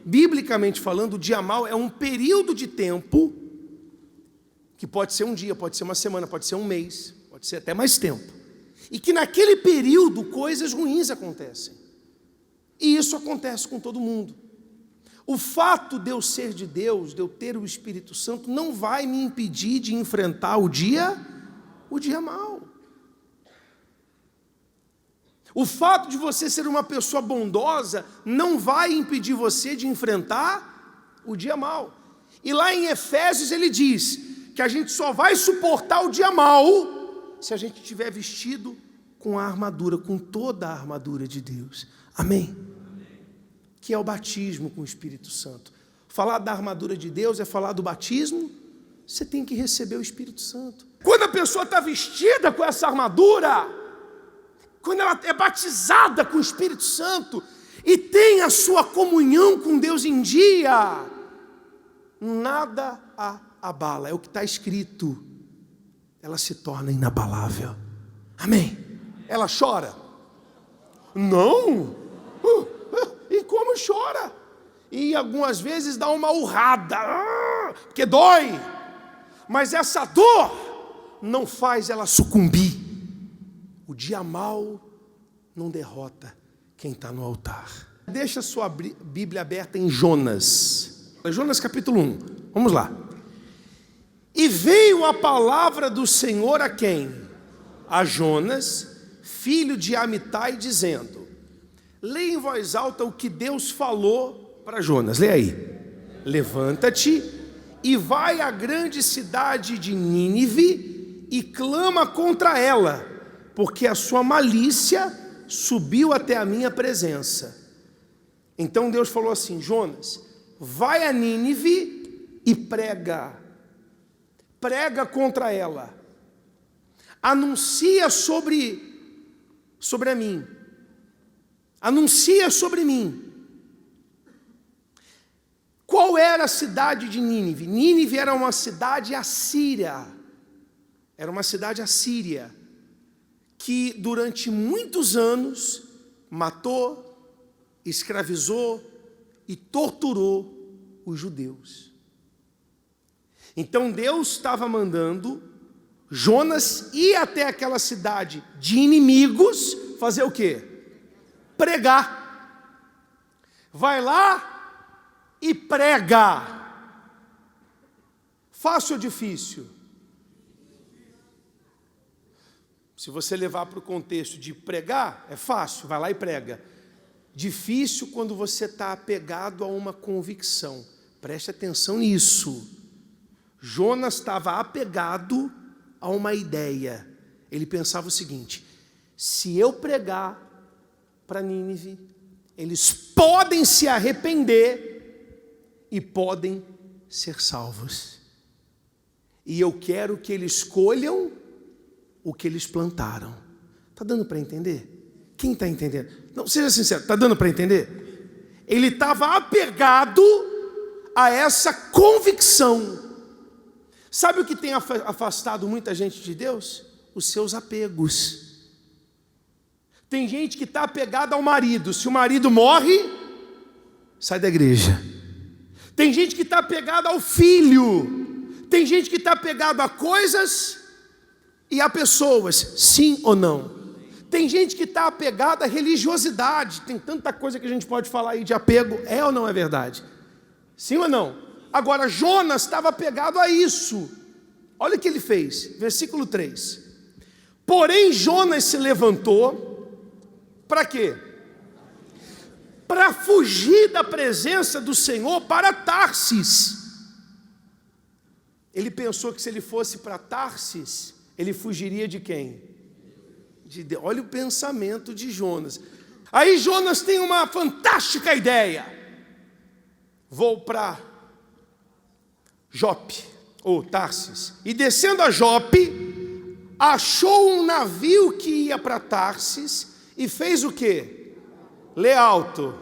biblicamente falando, o dia mau é um período de tempo, que pode ser um dia, pode ser uma semana, pode ser um mês, pode ser até mais tempo, e que naquele período coisas ruins acontecem. E isso acontece com todo mundo. O fato de eu ser de Deus, de eu ter o Espírito Santo, não vai me impedir de enfrentar o dia mau. O fato de você ser uma pessoa bondosa não vai impedir você de enfrentar o dia mau. E lá em Efésios ele diz que a gente só vai suportar o dia mau se a gente estiver vestido com a armadura, com toda a armadura de Deus. Amém? Que é o batismo com o Espírito Santo. Falar da armadura de Deus é falar do batismo. Você tem que receber o Espírito Santo. Quando a pessoa está vestida com essa armadura, quando ela é batizada com o Espírito Santo e tem a sua comunhão com Deus em dia, nada a abala. É o que está escrito. Ela se torna inabalável. Amém? Ela chora? Não. E como chora? E algumas vezes dá uma urrada, porque dói. Mas essa dor não faz ela sucumbir. O dia mau não derrota quem está no altar. Deixa sua Bíblia aberta em Jonas. Jonas capítulo 1. Vamos lá. E veio a palavra do Senhor a quem? A Jonas, filho de Amitai, dizendo: leia em voz alta o que Deus falou para Jonas. Leia aí. Levanta-te e vai à grande cidade de Nínive e clama contra ela, porque a sua malícia subiu até a minha presença. Então Deus falou assim: Jonas, vai a Nínive e prega contra ela, anuncia sobre a mim. Anuncia sobre mim. Qual era a cidade de Nínive? Nínive era uma cidade assíria. Era uma cidade assíria que durante muitos anos matou, escravizou e torturou os judeus. Então Deus estava mandando Jonas ir até aquela cidade de inimigos, fazer o quê? Pregar. Vai lá e prega. Fácil ou difícil? Se você levar para o contexto de pregar, é fácil, vai lá e prega. Difícil quando você está apegado a uma convicção. Preste atenção nisso. Jonas estava apegado a uma ideia. Ele pensava o seguinte: se eu pregar para Nínive, eles podem se arrepender e podem ser salvos. E eu quero que eles colham o que eles plantaram. Está dando para entender? Quem está entendendo? Não, seja sincero, está dando para entender? Ele estava apegado a essa convicção. Sabe o que tem afastado muita gente de Deus? Os seus apegos. Tem gente que está apegada ao marido. Se o marido morre, sai da igreja. Tem gente que está apegada ao filho. Tem gente que está apegada a coisas e a pessoas, sim ou não. Tem gente que está apegada à religiosidade. Tem tanta coisa que a gente pode falar aí de apego. É ou não é verdade? Sim ou não? Agora, Jonas estava apegado a isso. Olha o que ele fez, versículo 3. Porém, Jonas se levantou, para quê? Para fugir da presença do Senhor para Tarsis. Ele pensou que se ele fosse para Tarsis, ele fugiria de quem? De Deus. Olha o pensamento de Jonas. Aí Jonas tem uma fantástica ideia. Vou para Jope, ou Tarsis, e descendo a Jope, achou um navio que ia para Tarsis, e fez o quê? Lê alto,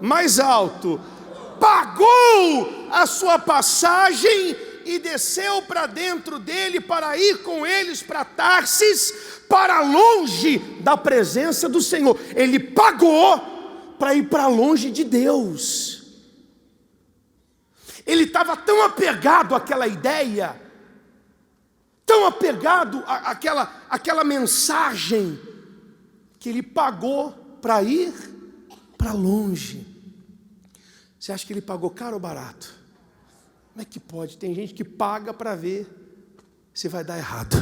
mais alto, pagou a sua passagem, e desceu para dentro dele, para ir com eles para Tarsis, para longe da presença do Senhor. Ele pagou para ir para longe de Deus. Ele estava tão apegado àquela ideia, tão apegado àquela mensagem, que ele pagou para ir para longe. Você acha que ele pagou caro ou barato? Como é que pode? Tem gente que paga para ver se vai dar errado.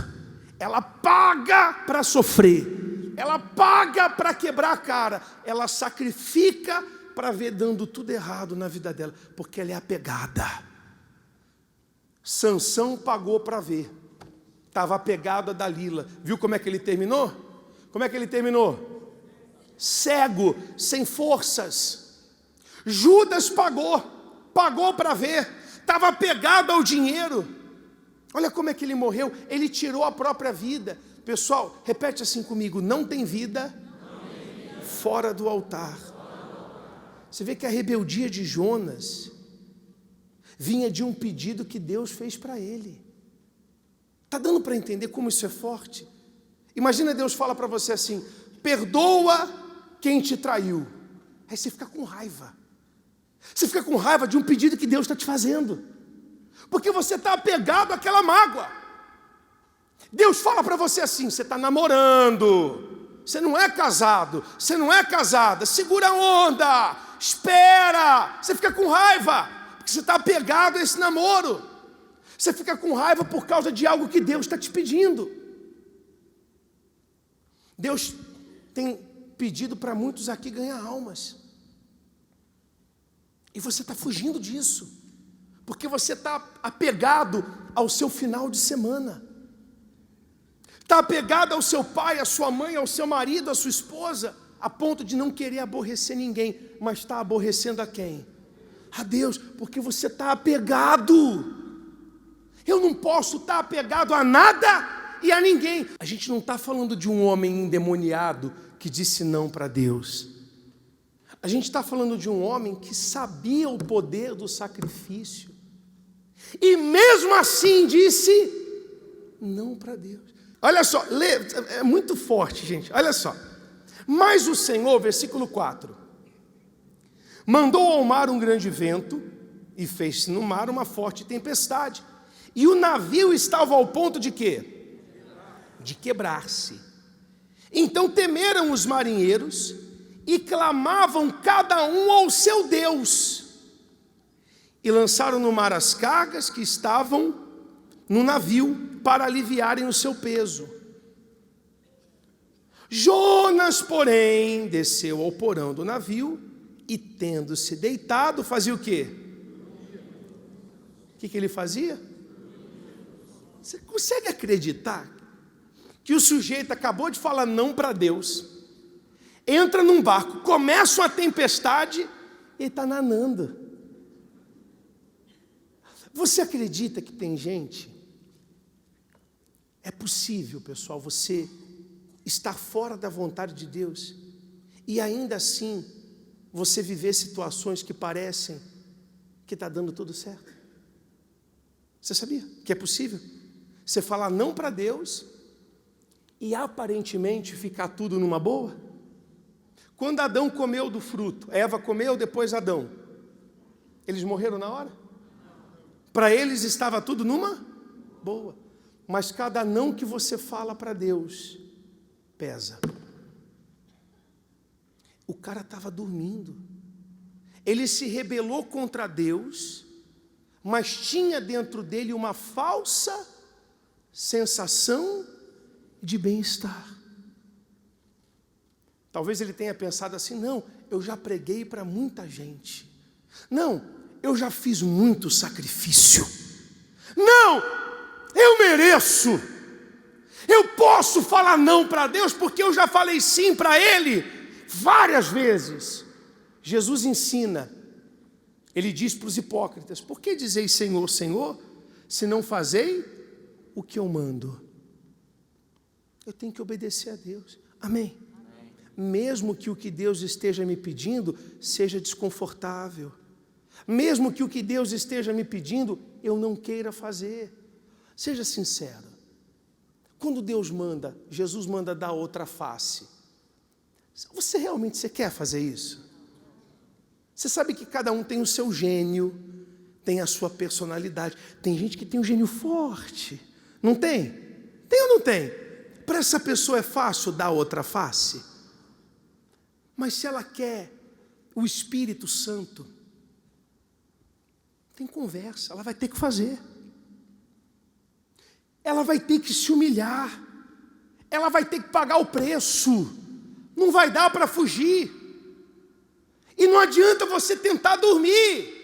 Ela paga para sofrer. Ela paga para quebrar a cara. Ela sacrifica para ver dando tudo errado na vida dela, porque ela é apegada. Sansão pagou para ver. Estava apegado a Dalila. Viu como é que ele terminou? Como é que ele terminou? Cego, sem forças. Judas pagou para ver. Estava apegado ao dinheiro. Olha como é que ele morreu. Ele tirou a própria vida. Pessoal, repete assim comigo: não tem vida fora do altar. Você vê que a rebeldia de Jonas vinha de um pedido que Deus fez para ele. Está dando para entender como isso é forte? Imagina Deus fala para você assim: perdoa quem te traiu. Aí você fica com raiva. Você fica com raiva de um pedido que Deus está te fazendo, porque você está apegado àquela mágoa. Deus fala para você assim: você está namorando, você não é casado, você não é casada, segura a onda, espera. Você fica com raiva, porque você está apegado a esse namoro. Você fica com raiva por causa de algo que Deus está te pedindo. Deus tem pedido para muitos aqui ganhar almas. E você está fugindo disso, porque você está apegado ao seu final de semana. Está apegado ao seu pai, à sua mãe, ao seu marido, à sua esposa, a ponto de não querer aborrecer ninguém, mas está aborrecendo a quem? A Deus, porque você está apegado. Eu não posso estar apegado a nada e a ninguém. A gente não está falando de um homem endemoniado que disse não para Deus. A gente está falando de um homem que sabia o poder do sacrifício e mesmo assim disse não para Deus. Olha só, é muito forte, gente, olha só. Mas o Senhor, versículo 4, mandou ao mar um grande vento e fez-se no mar uma forte tempestade. E o navio estava ao ponto de quê? De quebrar-se. Então temeram os marinheiros e clamavam cada um ao seu Deus. E lançaram no mar as cargas que estavam no navio para aliviarem o seu peso. Jonas, porém, desceu ao porão do navio e, tendo-se deitado, fazia o quê? O que ele fazia? Você consegue acreditar que o sujeito acabou de falar não para Deus, entra num barco, começa uma tempestade e está nanando? Você acredita que tem gente? É possível, pessoal, você estar fora da vontade de Deus e ainda assim você viver situações que parecem que está dando tudo certo? Você sabia que é possível? Você falar não para Deus e aparentemente ficar tudo numa boa? Quando Adão comeu do fruto, Eva comeu, depois Adão, eles morreram na hora? Para eles estava tudo numa boa. Mas cada não que você fala para Deus pesa. O cara estava dormindo. Ele se rebelou contra Deus, mas tinha dentro dele uma falsa sensação de bem-estar. Talvez ele tenha pensado assim: não, eu já preguei para muita gente. Não, eu já fiz muito sacrifício. Não, eu mereço. Eu posso falar não para Deus porque eu já falei sim para Ele várias vezes. Jesus ensina, Ele diz para os hipócritas: por que dizeis Senhor, Senhor, se não fazei o que eu mando? Eu tenho que obedecer a Deus. Amém? Mesmo que o que Deus esteja me pedindo seja desconfortável, mesmo que o que Deus esteja me pedindo eu não queira fazer. Seja sincero. Quando Deus manda, Jesus manda dar outra face, você quer fazer isso? Você sabe que cada um tem o seu gênio, tem a sua personalidade. Tem gente que tem um gênio forte, não tem? Tem ou não tem? Para essa pessoa é fácil dar outra face? Mas se ela quer o Espírito Santo, tem conversa, ela vai ter que fazer. Ela vai ter que se humilhar. Ela vai ter que pagar o preço. Não vai dar para fugir. E não adianta você tentar dormir.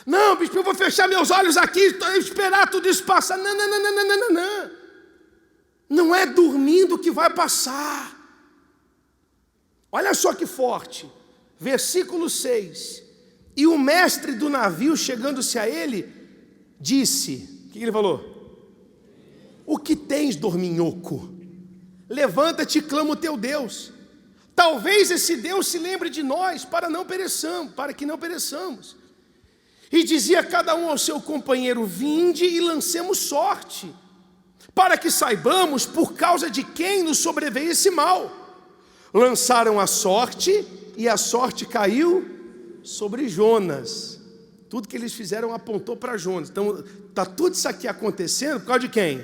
Não, bispo, eu vou fechar meus olhos aqui, esperar tudo isso passar. Não, não, não, não, não, não, não. Não é dormindo que vai passar. Olha só que forte. Versículo 6. E o mestre do navio, chegando-se a ele, disse, o que ele falou? O que tens, dorminhoco? Levanta-te e clama o teu Deus. Talvez esse Deus se lembre de nós, para que não pereçamos. E dizia cada um ao seu companheiro, vinde e lancemos sorte, para que saibamos por causa de quem nos sobreveio esse mal. Lançaram a sorte, e a sorte caiu sobre Jonas. Tudo que eles fizeram apontou para Jonas. Então, está tudo isso aqui acontecendo por causa de quem?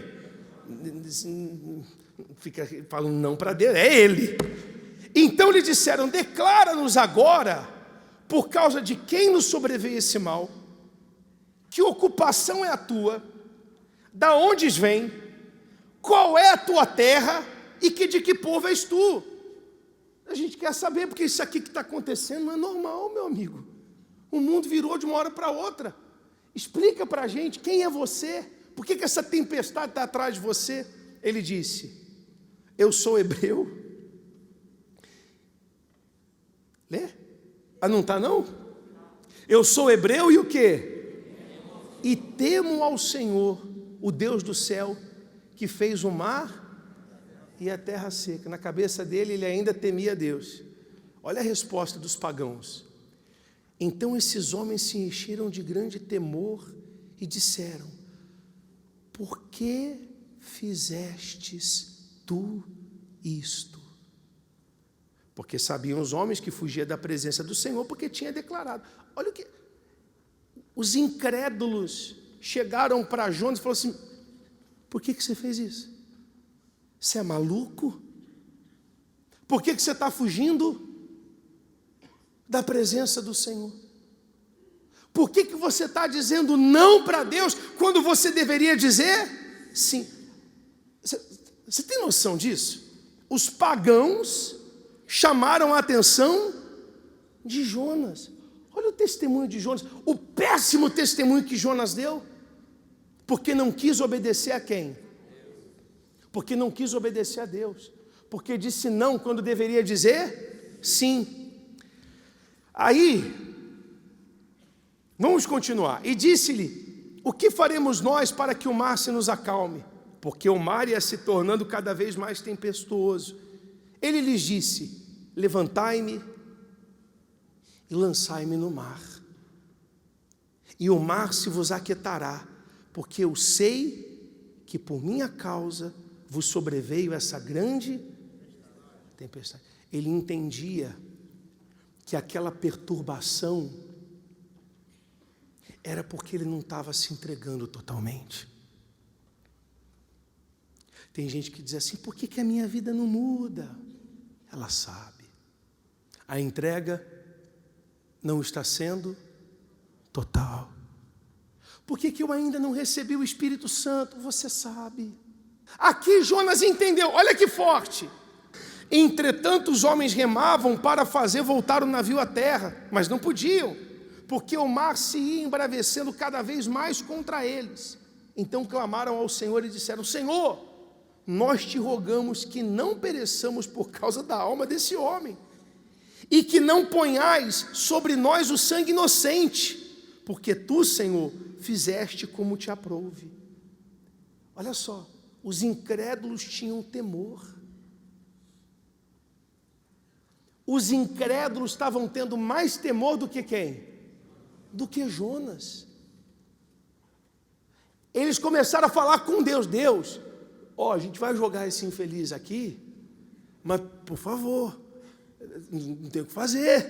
Fica falando não para Deus, é ele. Então lhe disseram, declara-nos agora, por causa de quem nos sobreveio esse mal, que ocupação é a tua, da onde vem, qual é a tua terra e de que povo és tu? A gente quer saber, porque isso aqui que está acontecendo não é normal, meu amigo. O mundo virou de uma hora para outra. Explica para a gente quem é você, por que essa tempestade está atrás de você? Ele disse, eu sou hebreu. Lê? Ah, não está não? Eu sou hebreu e o quê? E temo ao Senhor, o Deus do céu, que fez o mar e a terra seca. Na cabeça dele, ele ainda temia Deus. Olha a resposta dos pagãos. Então esses homens se encheram de grande temor e disseram, por que fizestes tu isto? Porque sabiam os homens que fugia da presença do Senhor, porque tinha declarado. Olha o que... Os incrédulos chegaram para Jonas e falaram assim, por que você fez isso? Você é maluco? Por que você está fugindo da presença do Senhor? Por que você está dizendo não para Deus, quando você deveria dizer sim? Você tem noção disso? Os pagãos chamaram a atenção de Jonas. Olha o testemunho de Jonas, o péssimo testemunho que Jonas deu, porque não quis obedecer a quem? Porque não quis obedecer a Deus, porque disse não quando deveria dizer sim. Aí, vamos continuar. E disse-lhe, o que faremos nós para que o mar se nos acalme? Porque o mar ia se tornando cada vez mais tempestuoso. Ele lhes disse, levantai-me e lançai-me no mar, e o mar se vos aquietará, porque eu sei que por minha causa vos sobreveio essa grande tempestade. Ele entendia que aquela perturbação era porque ele não estava se entregando totalmente. Tem gente que diz assim, por que a minha vida não muda? Ela sabe. A entrega não está sendo total. Por que eu ainda não recebi o Espírito Santo? Você sabe. Aqui Jonas entendeu, olha que forte. Entretanto os homens remavam para fazer voltar o navio à terra, mas não podiam, porque o mar se ia embravecendo cada vez mais contra eles. Então clamaram ao Senhor e disseram, Senhor, nós te rogamos que não pereçamos por causa da alma desse homem, e que não ponhais sobre nós o sangue inocente, porque tu, Senhor, fizeste como te aprouve. Olha só, os incrédulos tinham temor. Os incrédulos estavam tendo mais temor do que quem? Do que Jonas. Eles começaram a falar com Deus, Deus, a gente vai jogar esse infeliz aqui, mas por favor, não tem o que fazer,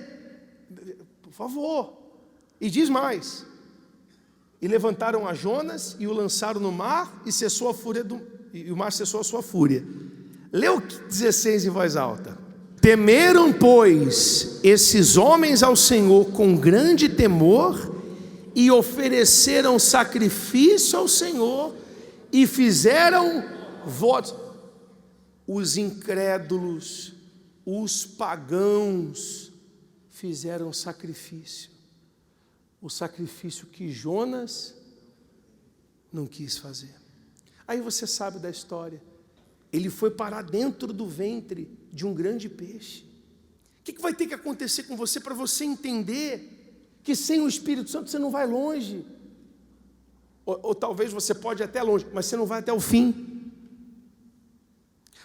por favor. E diz mais, E levantaram a Jonas e o lançaram no mar, e cessou a fúria e o mar cessou a sua fúria. Lê o 16 em voz alta. Temeram, pois, esses homens ao Senhor com grande temor, e ofereceram sacrifício ao Senhor, e fizeram votos. Os incrédulos, os pagãos, fizeram sacrifício. O sacrifício que Jonas não quis fazer. Aí você sabe da história. Ele foi parar dentro do ventre de um grande peixe. O que vai ter que acontecer com você para você entender que sem o Espírito Santo você não vai longe? Ou talvez você pode ir até longe, mas você não vai até o fim.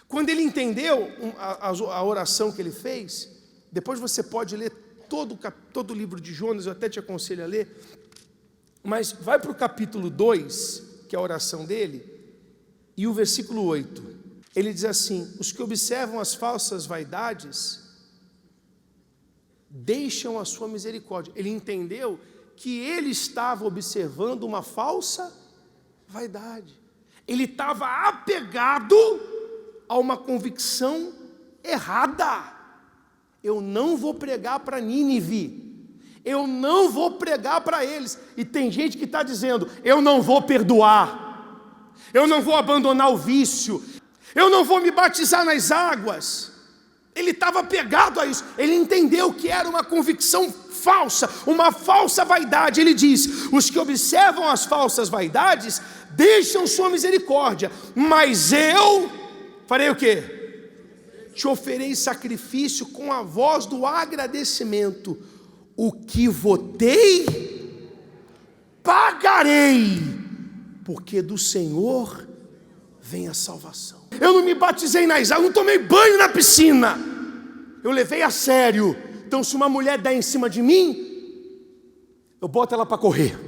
Quando ele entendeu a oração que ele fez, depois você pode ler todo o livro de Jonas, eu até te aconselho a ler, mas vai para o capítulo 2, que é a oração dele, e o versículo 8, ele diz assim: os que observam as falsas vaidades, deixam a sua misericórdia. Ele entendeu que ele estava observando uma falsa vaidade, ele estava apegado a uma convicção errada. Eu não vou pregar para Nínive, eu não vou pregar para eles. E tem gente que está dizendo: eu não vou perdoar, eu não vou abandonar o vício, eu não vou me batizar nas águas. Ele estava apegado a isso, ele entendeu que era uma convicção falsa, uma falsa vaidade. Ele diz: os que observam as falsas vaidades deixam sua misericórdia, mas eu farei o quê? Te oferei sacrifício com a voz do agradecimento. O que votei, pagarei, porque do Senhor vem a salvação. Eu não me batizei nas águas, eu não tomei banho na piscina, eu levei a sério. Então, se uma mulher der em cima de mim, eu boto ela para correr,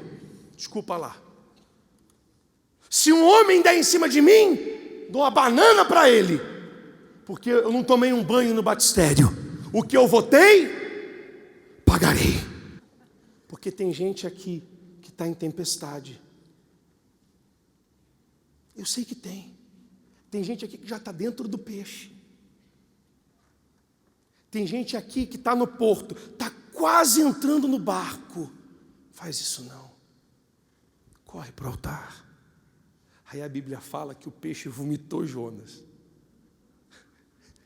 desculpa lá. Se um homem der em cima de mim, dou uma banana para ele, porque eu não tomei um banho no batistério. O que eu votei, pagarei. Porque tem gente aqui que está em tempestade. Eu sei que tem. Tem gente aqui que já está dentro do peixe. Tem gente aqui que está no porto, está quase entrando no barco. Faz isso não. Corre para o altar. Aí a Bíblia fala que o peixe vomitou Jonas.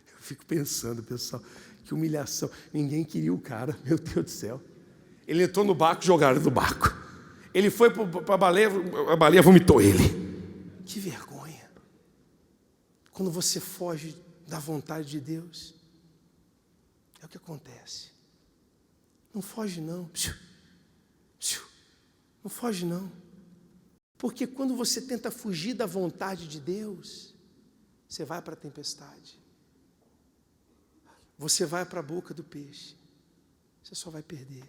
Eu fico pensando, pessoal, que humilhação. Ninguém queria o cara, meu Deus do céu. Ele entrou no barco, jogaram do barco. Ele foi para a baleia vomitou ele. Que vergonha. Quando você foge da vontade de Deus, é o que acontece. Não foge não. Não foge não. Porque quando você tenta fugir da vontade de Deus, você vai para a tempestade. Você vai para a boca do peixe. Você só vai perder.